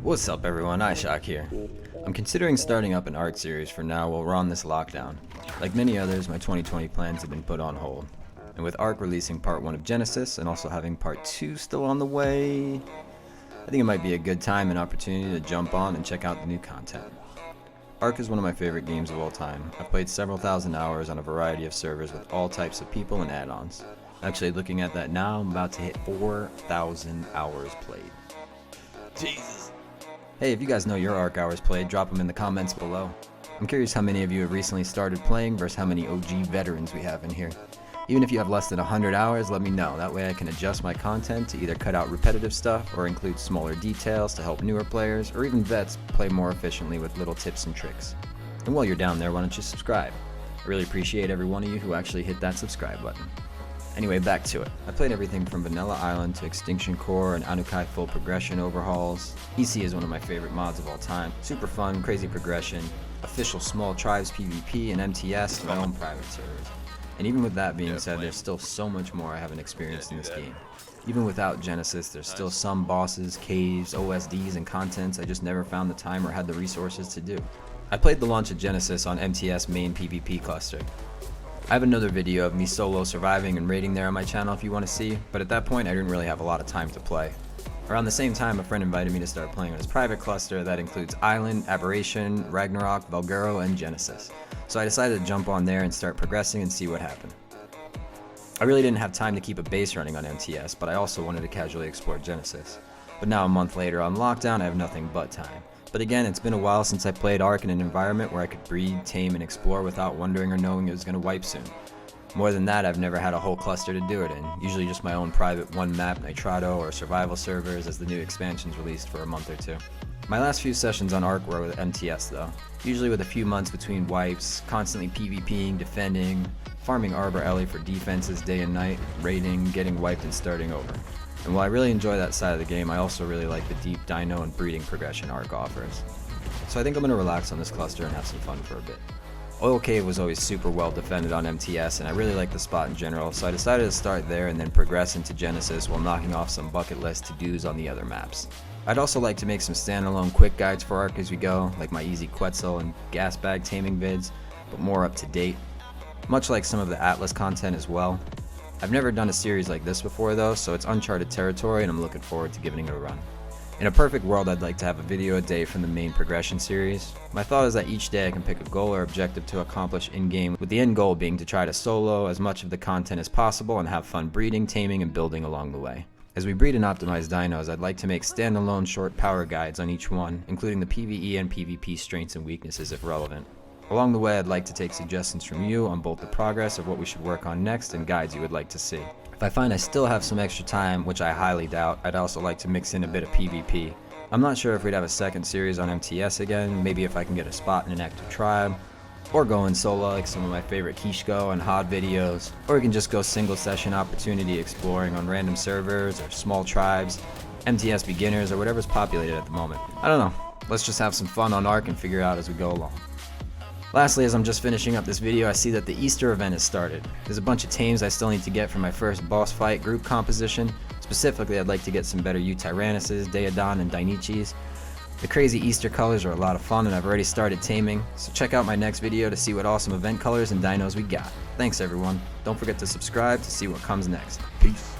What's up everyone, iShock here. I'm considering starting up an ARC series for now while we're on this lockdown. Like many others, my 2020 plans have been put on hold. And with ARC releasing part 1 of Genesis and also having part 2 still on the way, I think it might be a good time and opportunity to jump on and check out the new content. ARC is one of my favorite games of all time. I've played several thousand hours on a variety of servers with all types of people and add-ons. Actually, looking at that now, I'm about to hit 4,000 hours played. Jesus. Hey, if you guys know your ARC hours played, drop them in the comments below. I'm curious how many of you have recently started playing versus how many OG veterans we have in here. Even if you have less than 100 hours, let me know. That way I can adjust my content to either cut out repetitive stuff or include smaller details to help newer players or even vets play more efficiently with little tips and tricks. And while you're down there, why don't you subscribe? I really appreciate every one of you who actually hit that subscribe button. Anyway, back to it. I played everything from Vanilla Island to Extinction Core and Anukai full progression overhauls. EC is one of my favorite mods of all time. Super fun, crazy progression, official small tribes PvP, and MTS, and my own private servers. And even with that being said, there's still so much more I haven't experienced in this game. Even without Genesis, there's still some bosses, caves, OSDs, and contents I just never found the time or had the resources to do. I played the launch of Genesis on MTS main PvP cluster. I have another video of me solo surviving and raiding there on my channel if you want to see, but at that point I didn't really have a lot of time to play. Around the same time, a friend invited me to start playing on his private cluster that includes Island, Aberration, Ragnarok, Valguro, and Genesis. So I decided to jump on there and start progressing and see what happened. I really didn't have time to keep a base running on MTS, but I also wanted to casually explore Genesis. But now a month later on lockdown, I have nothing but time. But again, it's been a while since I played ARC in an environment where I could breed, tame, and explore without wondering or knowing it was going to wipe soon. More than that, I've never had a whole cluster to do it in, usually just my own private one-map Nitrado or survival servers as the new expansions released for a month or two. My last few sessions on ARC were with MTS though, usually with a few months between wipes, constantly PvPing, defending, farming Arbor Ellie for defenses day and night, raiding, getting wiped, and starting over. And while I really enjoy that side of the game, I also really like the deep dino and breeding progression ARC offers. So I think I'm going to relax on this cluster and have some fun for a bit. Oil Cave was always super well defended on MTS, and I really like the spot in general, so I decided to start there and then progress into Genesis while knocking off some bucket list to-dos on the other maps. I'd also like to make some standalone quick guides for ARC as we go, like my easy Quetzal and gas bag taming vids, but more up to date, much like some of the Atlas content as well. I've never done a series like this before though, so it's uncharted territory and I'm looking forward to giving it a run. In a perfect world, I'd like to have a video a day from the main progression series. My thought is that each day I can pick a goal or objective to accomplish in-game, with the end goal being to try to solo as much of the content as possible and have fun breeding, taming, and building along the way. As we breed and optimize dinos, I'd like to make standalone short power guides on each one, including the PvE and PvP strengths and weaknesses if relevant. Along the way, I'd like to take suggestions from you on both the progress of what we should work on next and guides you would like to see. If I find I still have some extra time, which I highly doubt, I'd also like to mix in a bit of PvP. I'm not sure if we'd have a second series on MTS again, maybe if I can get a spot in an active tribe, or go in solo like some of my favorite Kishko and HOD videos, or we can just go single session opportunity exploring on random servers or small tribes, MTS beginners, or whatever's populated at the moment. I don't know, let's just have some fun on ARC and figure it out as we go along. Lastly, as I'm just finishing up this video, I see that the Easter event has started. There's a bunch of tames I still need to get for my first boss fight group composition. Specifically, I'd like to get some better U-Tyrannuses, Daeodon, and Dainichis. The crazy Easter colors are a lot of fun and I've already started taming, so check out my next video to see what awesome event colors and dinos we got. Thanks everyone. Don't forget to subscribe to see what comes next. Peace.